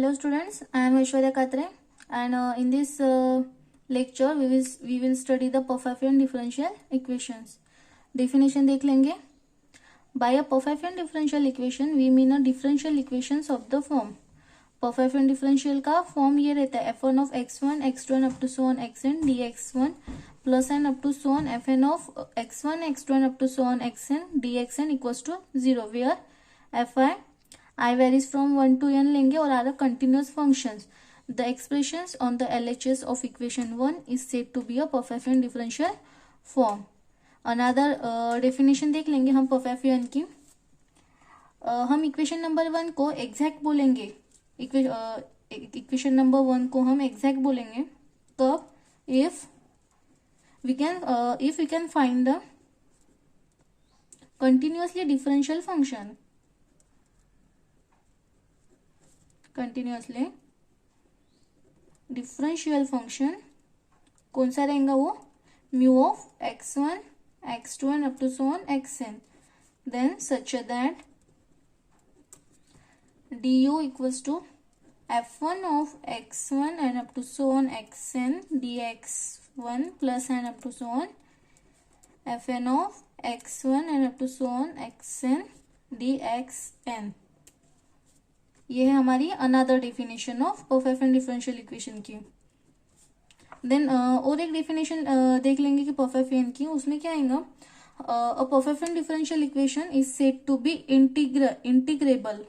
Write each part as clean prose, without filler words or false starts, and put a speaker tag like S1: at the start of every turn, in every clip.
S1: Hello students, I am Aishwarya Katre and in this lecture we will study the Pfaffian differential equations. Definition देख लेंगे. By a Pfaffian differential equation we mean a differential equations of the form. Pfaffian differential का form ये रहता है f1 of x1 x2 up to so on xn dx1 plus n up to so on fn of x1 x2 up to so on xn dxn equals to 0 where fi I varies from 1 to n लेंगे और are continuous functions. The expressions on the LHS of equation 1 is said to be a Pfaffian differential form. Another definition देख लेंगे हम Pfaffian की. हम equation number 1 को exact बोलेंगे. Equation number 1 को हम एग्जैक्ट बोलेंगे कब if we can find the continuously differential function. Continuously differential function कौन सा रहेगा वो mu of x1 x2 and up to so on xn then such that du equals to f1 of x1 and up to so on xn dx1 plus and up to so on fn of x1 and up to so on xn dxn. ये है हमारी another definition of Pfaffian differential equation की. Then और एक definition देख लेंगे कि Pfaffian की. उसमें क्या आएगा a Pfaffian differential equation is said to be integrable.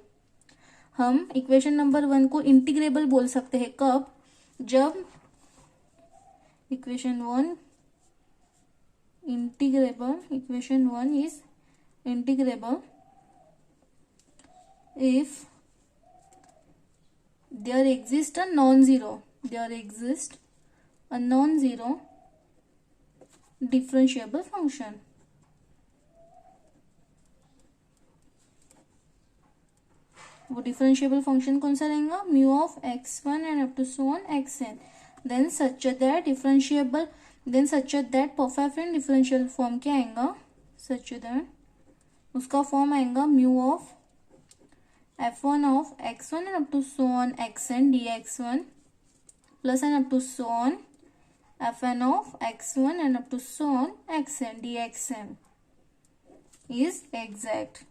S1: हम इक्वेशन नंबर 1 को इंटीग्रेबल बोल सकते हैं कब जब equation 1 is integrable if there exists a non-zero differentiable function. वो डिफरेंशिएबल फंक्शन कौन सा रहेगा mu of x1 and up to so on xn then such that Pfaffian differential form क्या आएगा सच दैट उसका फॉर्म आएगा mu of f1 of x1 and up to so on xn dx1 plus and up to so on fn of x1 and up to so on xn dxn is exact.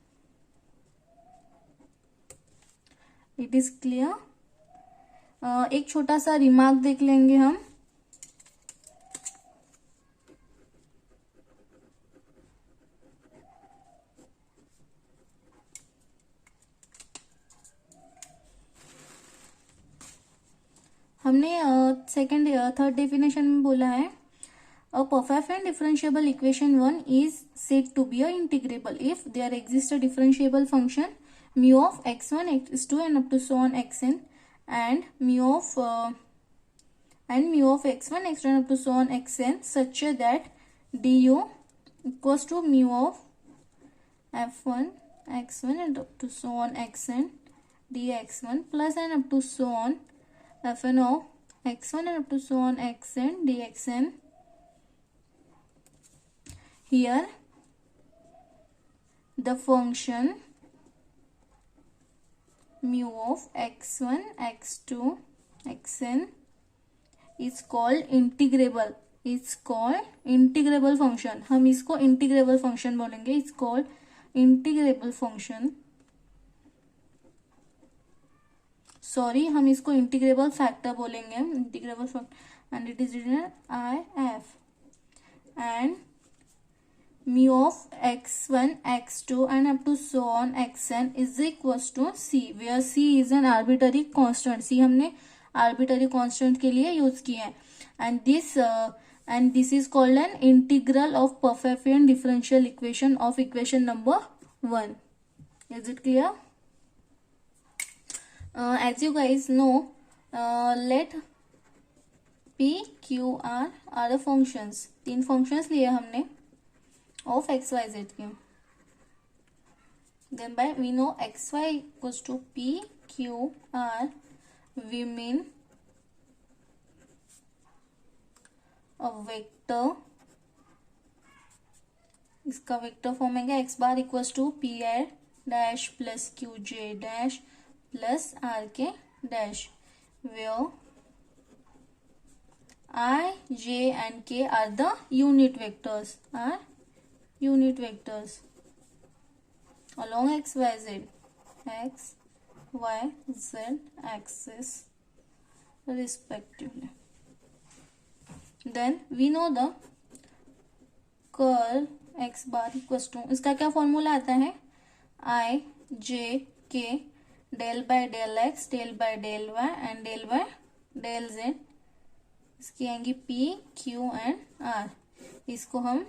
S1: It is clear. एक छोटा सा remark देख लेंगे हम. हमने third definition में बोला है अ Pfaffian differentiable equation 1 is said to be a integrable if there exists a differentiable function mu of x1 x2 and up to so on xn and mu of x1 x2 and up to so on xn such that du equals to mu of f1 x1 and up to so on xn dx1 plus and up to so on fn of x1 and up to so on xn dxn. Here the function mu of x1 x2 xn is called integrable. It's called integrable function. हम इसको integrable function बोलेंगे. It's called integrable function. Sorry हम इसको integrable factor बोलेंगे. Integrable factor and it is written IF and mu of x1 x2 and up to so on xn is equals to c where c is an arbitrary constant. c हमने arbitrary constant के लिए use किया है and this is called an integral of Pfaffian differential equation of equation number 1. Is it clear? As you guys know, let p q r are the functions. 3 functions लिए हमने of x y z के. Then by we know x y equals to p q r we mean a vector. इसका vector form है x bar equals to p r dash plus q j dash plus r k dash, where I, j and k are the unit vectors, along x, y, z axis respectively. Then we know the curl x bar equals to, इसका क्या formula आता है, i j k del by del x del by del y and del by del z, इसकी आएंगी P Q and are. इसको हम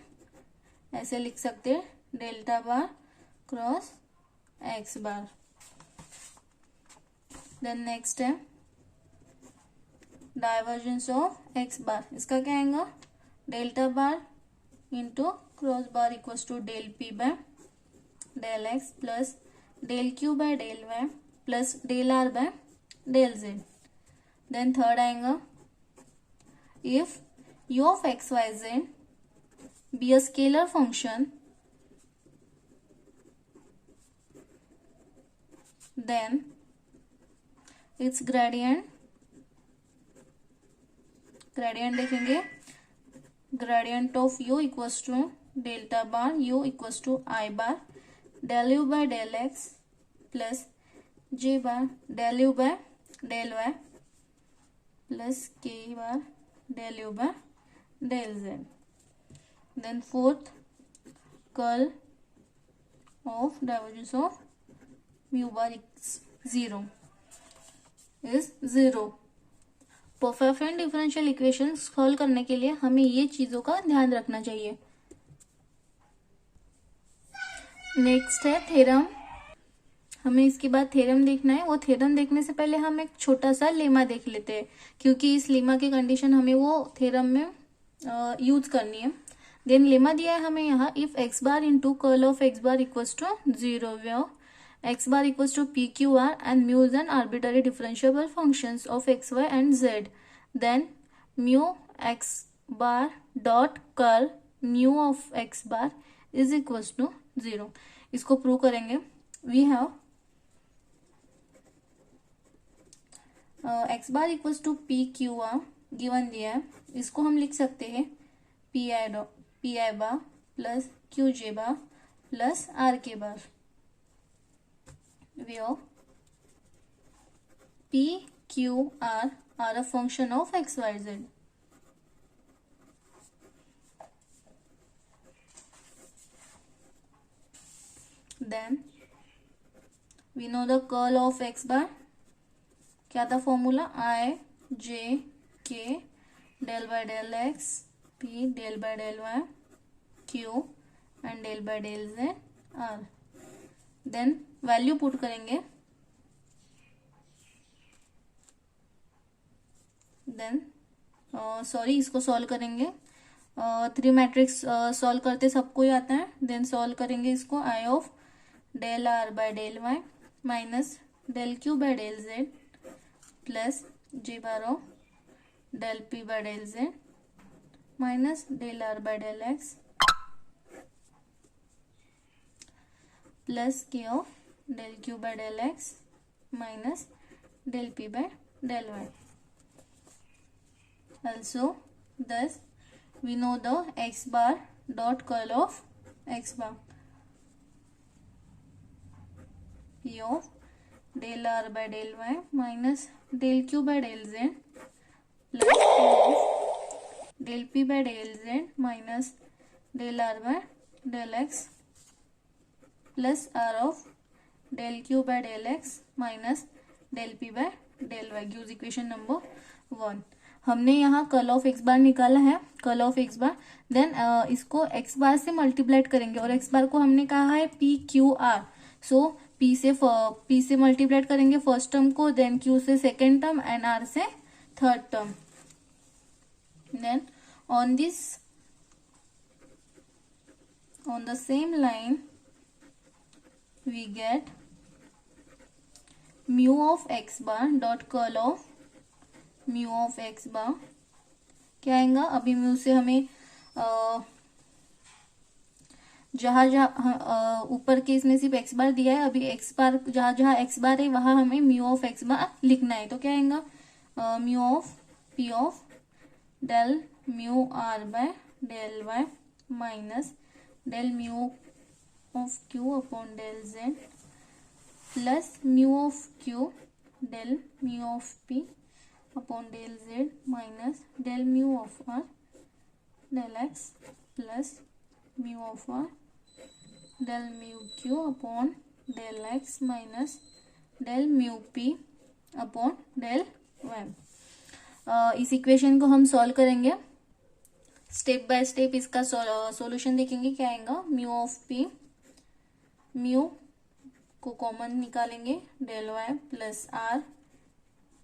S1: ऐसे लिख सकते हैं, delta bar cross x bar. Then next है डाइवर्जेंस ऑफ एक्स बार, इसका क्या आएगा, delta bar into cross bar equals to del p by del x plus del q by del y plus del r by del z. Then third आएगा, if you of x y z be a scalar function then its gradient देखेंगे, gradient of u equals to delta bar u equals to I bar del u by del x plus j bar del u by del y plus k bar del u by del z. Then fourth, curl of divergence of mu bar is 0 is 0. Perfect differential equation solve करने के लिए हमें ये चीजों का ध्यान रखना चाहिए. नेक्स्ट है थ्योरम. हमें इसके बाद थ्योरम देखना है. वो थ्योरम देखने से पहले हम एक छोटा सा लेमा देख लेते हैं, क्योंकि इस लेमा की कंडीशन हमें वो थ्योरम में यूज करनी है. देन लेमा दिया है हमें यहाँ, if x bar into curl of x bar equals to 0 where x bar equals to pqr and mu is an arbitrary differentiable functions of xy and z, then mu x bar dot curl mu of x bar is equals to 0. इसको prove करेंगे. we have x bar equals to pqr given दिया है, इसको हम लिख सकते हैं pi bar plus qj bar plus rk bar, where p q r are a function of x y z. Then we know the curl of x bar, क्या था formula, i j k del by del x p del by del y q and del by del z r. Then value put करेंगे. Then sorry इसको solve करेंगे. 3 matrix solve करते सबको ही आता है. Then solve करेंगे इसको, i of del r by del y minus del q by del z plus g bar of del p by del z minus del r by del x plus k of del q by del x minus del p by del y. Also thus we know the x bar dot curl of x bar, p of del r by del y minus del q by del z plus p of del p by del z minus del r by del x plus r of del q by del x minus del p by del y gives equation number 1. हमने यहाँ curl of x bar निकाला है, curl of x bar. Then इसको x bar से multiplied करेंगे और x बार को हमने कहा है p Q r. So p से मल्टीप्लाइड करेंगे फर्स्ट टर्म को, देन क्यू से सेकेंड टर्म एंड आर से third term. Then on the same line we get mu of x bar dot curl of mu of x bar. क्या आएगा, अभी mu से हमें जहां जहां ऊपर के इसमें सिर्फ एक्स बार दिया है, अभी एक्स बार जहां जहां एक्स बार है वहां हमें म्यू ऑफ एक्स बार लिखना है। तो क्या आएगा, mu of p of del mu r by del y minus del mu of q upon del z plus mu of q del mu of p upon del z minus del mu of r del x plus mu of r del mu q upon del x minus del mu p upon del y. इस equation को हम solve करेंगे step by step. इसका solution देखेंगे क्या आएगा, mu of p, mu को common निकालेंगे, del y plus r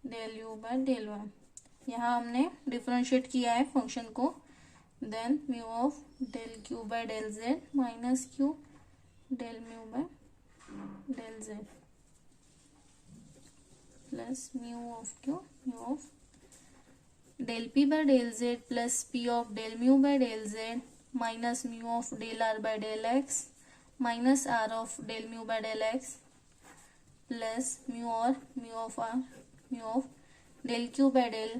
S1: del u by del y. यहाँ हमने डिफरेंशिएट किया है फंक्शन को, then mu of del q by del z minus q del mu by del z plus mu of q mu of del p by del z plus p of del mu by del z minus mu of del r by del x minus r of del mu by del x plus mu of r mu of del q by del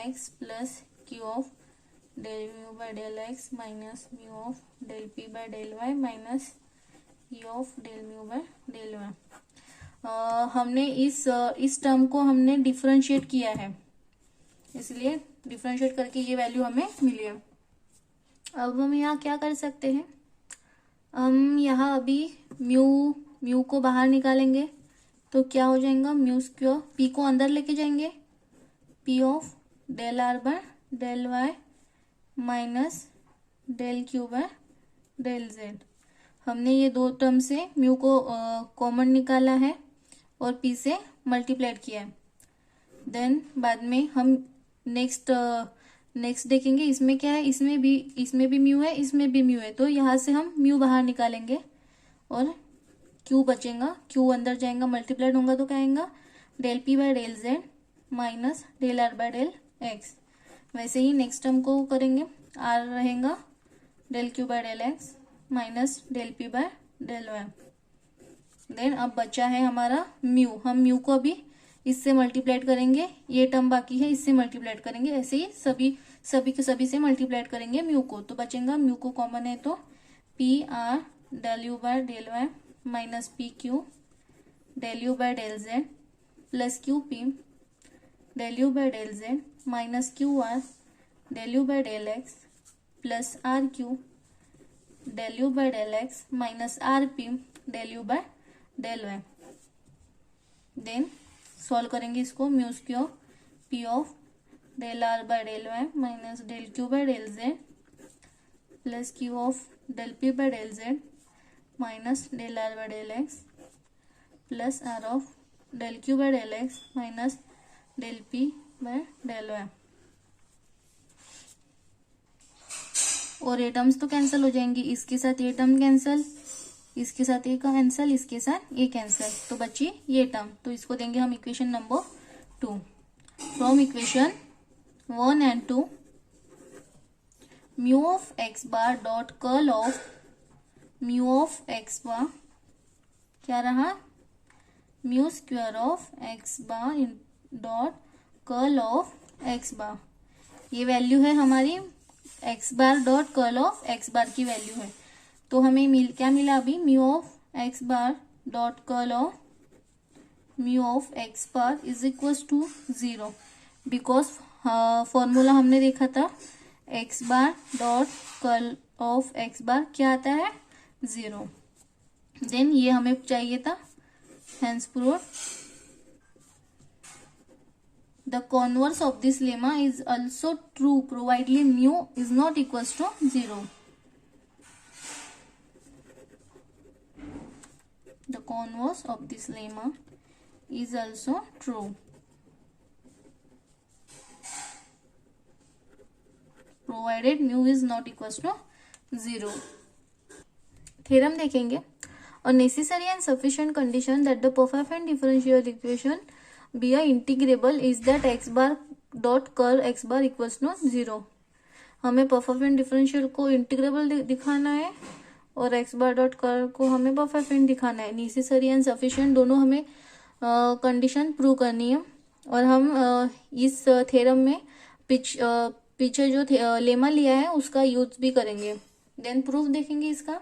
S1: x plus q of del mu by del x minus mu of del p by del y minus e of del mu by del y. हमने इस term को हमने differentiate किया है, इसलिए differentiate करके ये value हमें मिली है। अब हम यहाँ क्या कर सकते हैं, हम यहाँ अभी म्यू को बाहर निकालेंगे तो क्या हो जाएगा, म्यू स्क्वायर पी को अंदर लेके जाएंगे, p of del r by del y minus del q by del z. हमने ये दो टर्म से म्यू को कॉमन निकाला है और पी से मल्टीप्लाइड किया है। देन बाद में हम नेक्स्ट देखेंगे इसमें क्या है, इसमें भी म्यू है, इसमें भी म्यू है, तो यहाँ से हम म्यू बाहर निकालेंगे और क्यू बचेगा, क्यू अंदर जाएगा, मल्टीप्लाइड होगा तो क्या आएगा, del p by del z minus del r by del x. वैसे ही नेक्स्ट टर्म को करेंगे, आर रहेगा del q by del x minus del p by del y. Then अब बचा है हमारा म्यू, हम म्यू को अभी इससे मल्टीप्लाइड करेंगे, ये टर्म बाकी है इससे मल्टीप्लाइड करेंगे, ऐसे ही सभी से मल्टीप्लाइड करेंगे म्यू को, तो बचेगा म्यू को कॉमन है तो p r del u by del y minus p q del u by del z plus q p del u by del z minus q r del u by del x plus r q del u by del x minus r p del u by del y. Then solve करेंगे इसको, mu square p of del r by del y minus del q by del z plus q of del p by del z minus del r by del x plus r of del q by del x minus del p by del y. और ये terms तो cancel हो जाएंगी, इसके साथ ये term cancel, इसके साथ ये कैंसिल, इसके साथ ये कैंसिल, तो बची ये टर्म, तो इसको देंगे हम equation number 2। From equation 1 and 2 mu of x bar dot curl of mu of x bar क्या रहा, mu square of x bar dot curl of x bar. ये वैल्यू है हमारी x bar dot curl of x bar की value है, तो हमें क्या मिला अभी, mu of x bar dot curl of mu of x bar is equal to 0, because formula हमने देखा था x bar dot curl of x bar क्या आता है, 0। देन ये हमें चाहिए था, hence proved the converse of this lemma is also true provided mu is not equals to 0. The converse of this lemma is also true provided mu is not equals to 0. Theorem देखेंगे, a necessary and sufficient condition that the perfect differential equation be a integrable is that x bar dot curl x bar equals to 0। हमें perfect differential को integrable दिखाना है और x bar dot कर को हमें perfect दिखाना है। नेसेसरी एंड सफिशिएंट दोनों हमें कंडीशन प्रूव करनी है। और हम इस थ्योरम में पीछे जो लेमा लिया है उसका यूज भी करेंगे। देन प्रूफ देखेंगे इसका।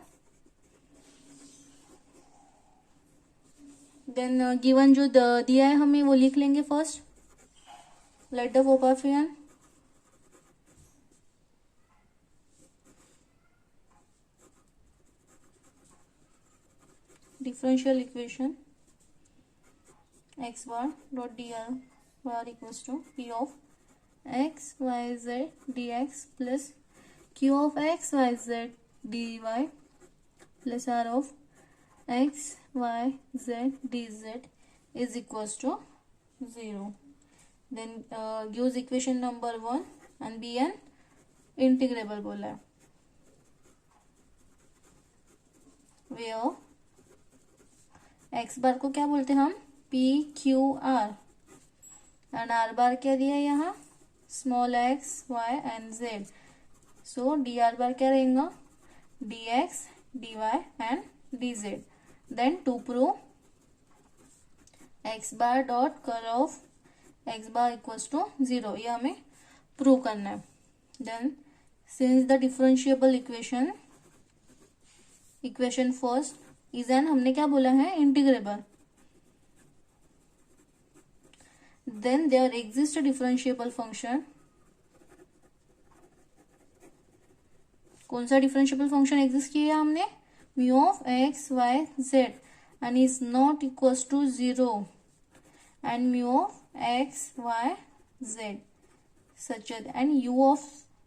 S1: देन गिवन जो दिया है हमें वो लिख लेंगे first. Let the perfect differential equation x bar dot dr bar equals to p of x y z dx plus q of x y z dy plus r of x y z dz is equals to 0. Then gives equation number 1 and be an integrable बोला है। where x बार को क्या बोलते हैं हम, P Q R, and R bar क्या दिया है यहाँ, small x y and z. So d R bar क्या रहेगा, d x d y and d z. Then to prove x bar dot curl of x bar equals to 0, ये हमें prove करना है। Then since the differentiable equation first is an, हमने क्या बोला है, integrable. Then there exist differentiable function, कौन सा डिफरेंशिएबल फंक्शन एग्जिस्ट किया हमने, mu of x y z and is not equals to 0 and mu of x y z such and u of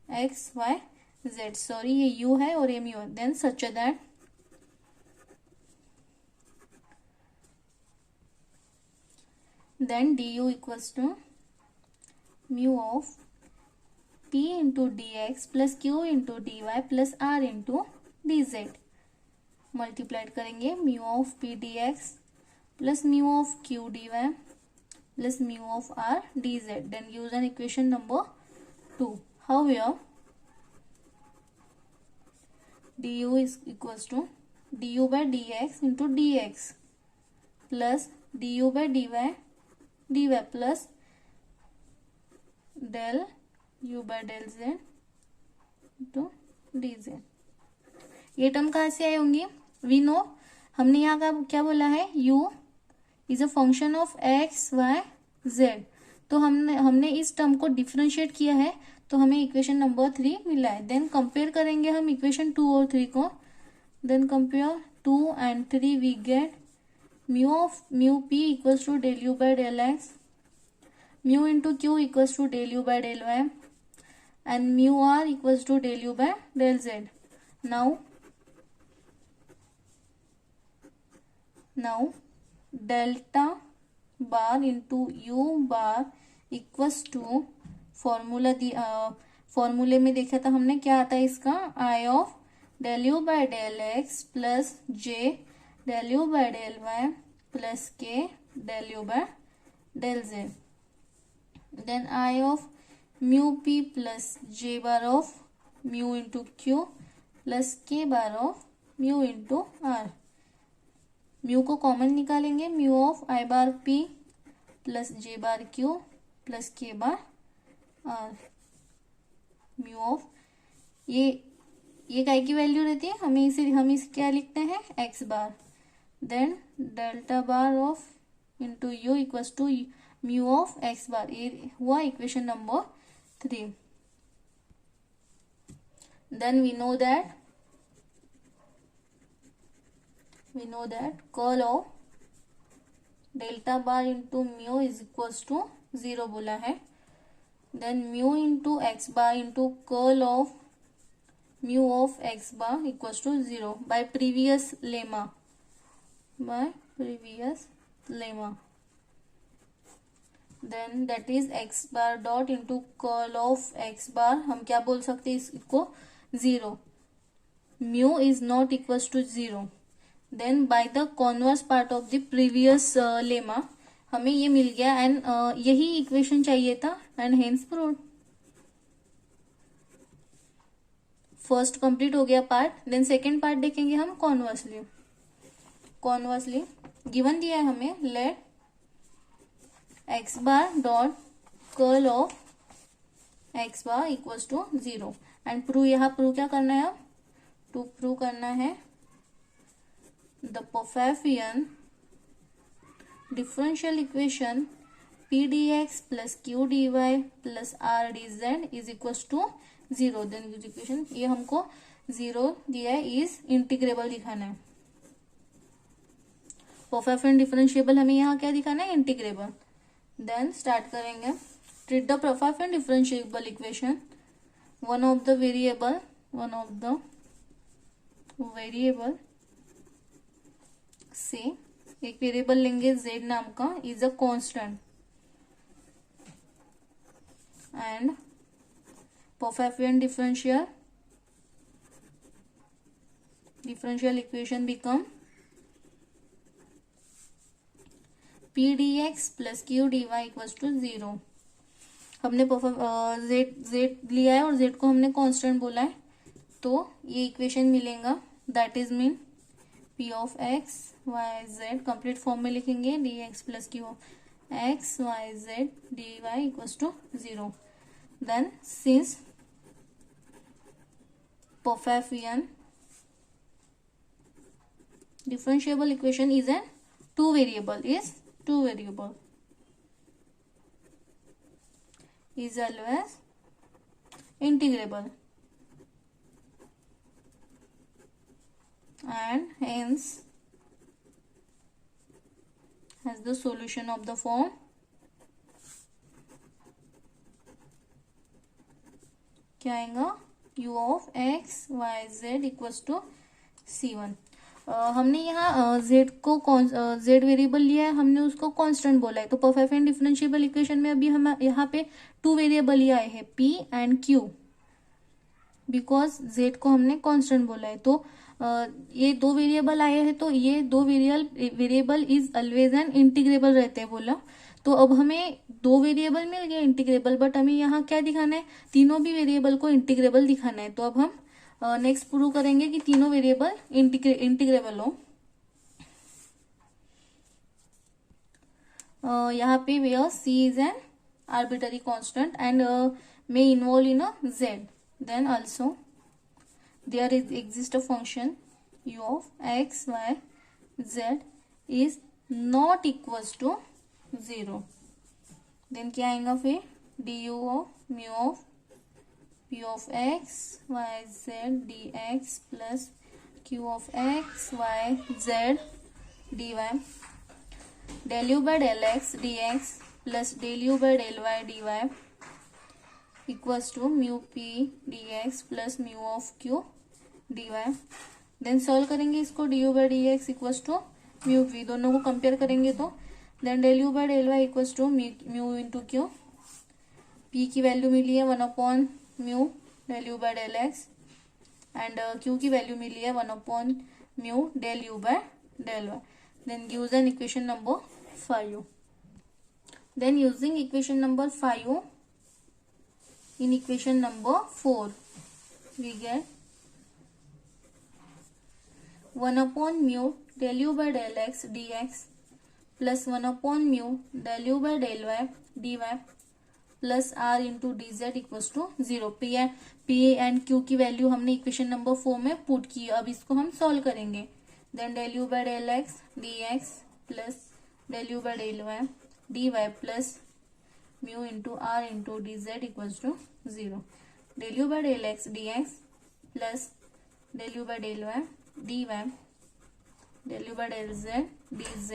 S1: x y z, sorry ये u है और ये mu है। Then such that then du equals to mu of p into dx plus q into dy plus r into dz। Multiplied करेंगे mu of p dx plus mu of q dy plus mu of r dz, then use an equation number 2। However du is equals to du by dx into dx plus du by dy dy plus del u by del z to dz। ये term कहाँ से आए होंगे, we know, हमने यहाँ का क्या बोला है, u is a function of x y z। तो हमने इस टर्म को डिफरेंशिएट किया है, तो हमें इक्वेशन नंबर 3 मिला है। देन कंपेयर करेंगे हम इक्वेशन 2 और 3 को। Then compare 2 and 3, we get mu p equals to del u by del x, mu into q equals to del u by del y and mu r equals to del u by del z। Now delta bar into u bar equals to फॉर्मूले में देखा था हमने, क्या आता है इसका, i of del u by del x plus j del u by del y plus k del u by del z। then I of mu p plus j bar of mu into q plus k bar of mu into r। mu को common निकालेंगे, mu of I bar p plus j bar q plus k bar r। mu of ये काय की value रहती है, हम इसे क्या लिखते हैं, x bar. Then delta bar of into u equals to mu of x bar, ये हुआ equation number 3। Then we know that curl of delta bar into mu is equals to 0 बोला है। Then mu into x bar into curl of mu of x bar equals to 0 by previous lemma। then that is x bar dot into curl of x bar, हम क्या बोल सकते हैं इसको, 0, mu is not equals to 0। then by the converse part of the previous lemma हमें ये मिल गया and यही इक्वेशन चाहिए था and hence proved. First complete हो गया पार्ट। देन सेकेंड पार्ट देखेंगे हम कॉन्वर्सली। कॉन्वर्सली गिवन दिया है हमें, let x bar dot curl of x bar equals to 0 and prove, यहाँ प्रूव क्या करना है, टू प्रूव करना है the Pfaffian differential equation P d x plus Q d y plus R d z is equals to 0। Then equation, ये हमको 0 दिया है, इज इंटीग्रेबल दिखाना है। Pfaffian डिफरेंशिएबल हमें यहाँ क्या दिखाना है, इंटीग्रेबल। देन स्टार्ट करेंगे, treat the Pfaffian differentiable equation, one of the variable से एक वेरिएबल लेंगे z नाम का, is a constant and Pfaffian differential equation become p dx plus q dy equals to 0। हमने z लिया है और z को हमने कांस्टेंट बोला है, तो ये इक्वेशन मिलेगा, that is mean p of x y z complete form में लिखेंगे, dx plus q x y z dy equals to 0। Then since Pfaffian differentiable equation is a two variable, is always integrable and hence has the solution of the form क्या आएगा, u ऑफ x y z equals to c1। हमने यहाँ z को z variable लिया है, हमने उसको कांस्टेंट बोला है, तो Pfaffian डिफरेंशिएबल इक्वेशन में अभी हम यहाँ पे टू वेरिएबल लिया है, p and q, because z को हमने कांस्टेंट बोला है। तो ये दो वेरिएबल आए हैं, तो ये दो variable is always an integrable रहते हैं बोला। तो अब हमें दो वेरिएबल मिल गए इंटीग्रेबल, बट हमें यहाँ क्या दिखाना है, तीनों भी वेरिएबल को इंटीग्रेबल दिखाना है। तो अब हम नेक्स्ट प्रूव करेंगे कि तीनों वेरिएबल इंटीग्रेबल हो। यहाँ पे where c is an arbitrary constant and may involve in a z, then also there is exist a function u of x y z is not equals to 0। then क्या आएगा फिर, du of mu of p of x y z dx plus q of x y z dy, del u by del x dx plus del u by del y dy equals to mu p dx plus mu of q dy। Then solve करेंगे इसको, du by dx equals to mu p, दोनों को compare करेंगे तो then del u by del y equals to mu into q, p की value मिली है 1 mu del u by del x and q की वैल्यू मिली है 1 mu del u by del y। Then gives an equation number 5। Then using equation number 5, in equation number 4 we get 1 mu del u by del x dx plus 1 mu del u by del y dy plus r into dz equals to 0। p and q की value हमने equation number 4 में put की, अब इसको हम solve करेंगे। Then del u by del x dx plus del u by del y dy plus mu into r into dz equals to 0। del u by del x dx plus del u by del y dy del u by del z dz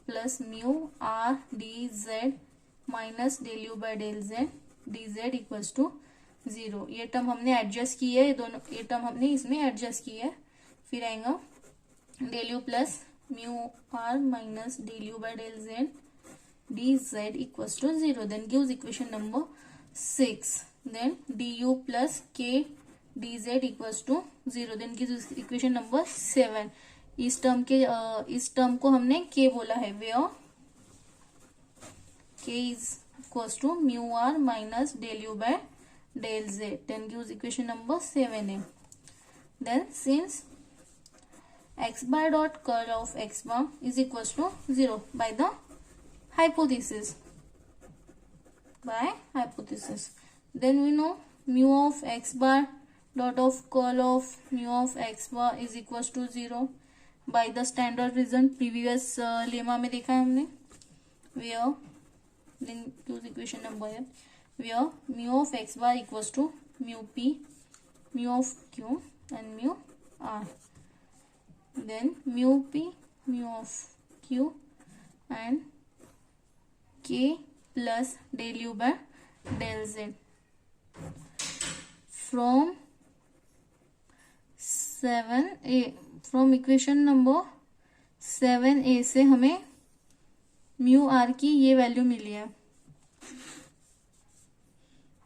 S1: plus mu r dz minus del u by del z dz equals to 0। ये term हमने adjust की है, ये दोनों ये term हमने इसमें adjust की है। फिर आएगा del u plus mu r minus del u by del z dz equals to 0। then gives equation number 6। then du plus k dz equals to 0। then gives equation number 7। इस term को हमने k बोला है, where k is equals to mu r minus del u by del z, then gives equation number 7a. Then since x bar dot curl of x bar is equals to 0 by the hypothesis, then we know mu of x bar dot of curl of mu of x bar is equals to 0 by the standard reason. previous lemma में देखा है हमने, where then use equation number here, where mu of x bar equals to mu p, mu of q and mu r. Then mu p, mu of q and k plus del u by del z. From 7a, from equation number 7a से हमें mu R की ये value मिली है.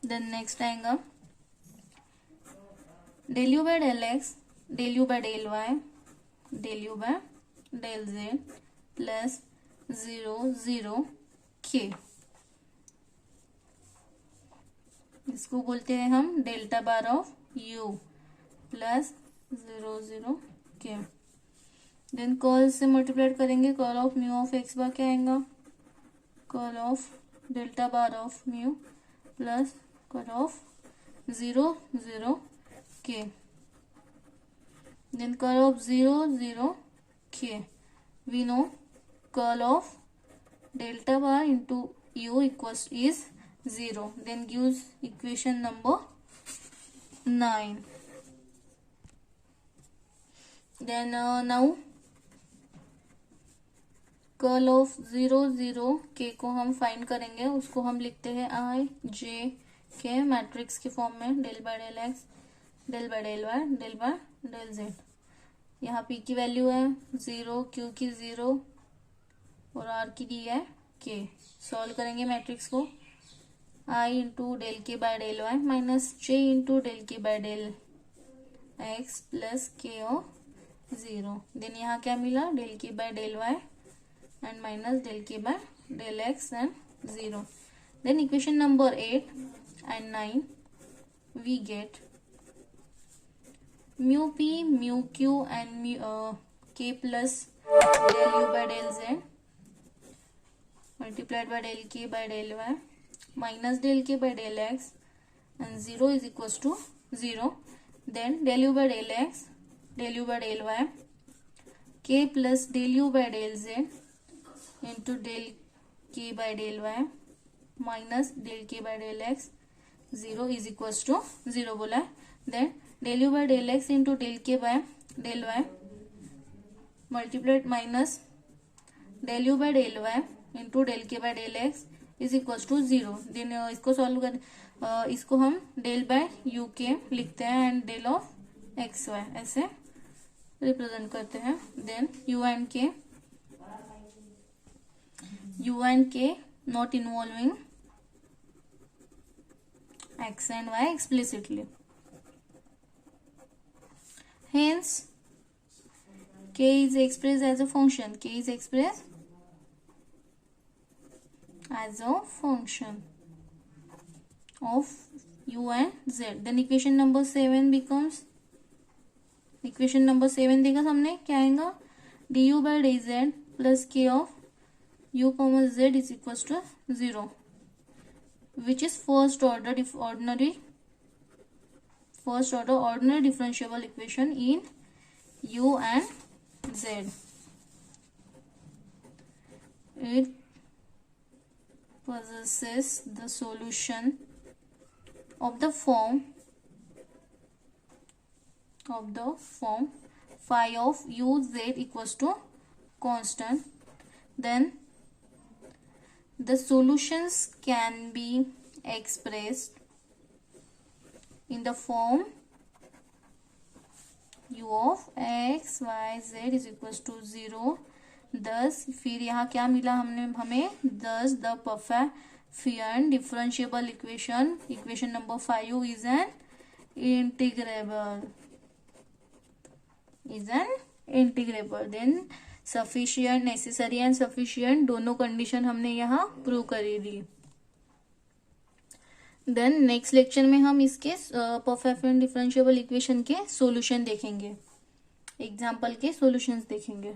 S1: Then next आएगा del u by del x, del u by del y, del u by del z plus 0 0 k. इसको बोलते हैं हम delta bar of u plus 0 0 k. Then curl से मल्टीप्लाइड करेंगे. Curl of mu of x bar क्या आएगा, curl of delta bar of mu plus curl of 0 0 k. Then curl of 0 0 k. We know curl of delta bar into u equals is 0. Then gives equation number 9. Then now curl of 0 0 k को हम find करेंगे. उसको हम लिखते हैं i j k matrix के form में, del by del x, del by del y, del by del z. यहाँ p की वैल्यू है 0, q की 0 और r की दी है k. सॉल्व करेंगे मैट्रिक्स को. i into del k by del y minus j into del k by del x plus k of 0. Then यहाँ क्या मिला, del k by del y and minus del k by del x and 0. Then equation number 8 and 9 we get mu p, mu q and k plus del u by del z multiplied by del k by del y minus del k by del x and 0 is equals to 0. Then del u by del x, del u by del y, k plus del u by del z into del k by del y minus del k by del x 0 is equals to 0 बोला है. Then del u by del x into del k by del y multiplied minus del u by del y into del k by del x is equals to 0. Then इसको solve कर, इसको हम del by u k लिखते हैं and del of x y ऐसे represent करते हैं. Then u and k not involving x and y explicitly. Hence k is expressed as a function. K is expressed as a function of u and z. Then equation number 7 becomes, equation number 7 देखा हमने, क्या आएगा, du by dz plus k of u comma z is equals to 0, which is first order ordinary differentiable equation in u and z. It possesses the solution of the form phi of u z equals to constant. Then the solutions can be expressed in the form u of x y z is equals to 0. thus फिर यहाँ क्या मिला हमें thus the Pfaffian differentiable equation number 5 is an integrable. Then sufficient, necessary and sufficient दोनों condition हमने यहाँ prove करी दी. Then next lecture में हम इसके परफेक्ट डिफरेंशिएबल इक्वेशन के सॉल्यूशन देखेंगे, एग्जाम्पल के सॉल्यूशंस देखेंगे।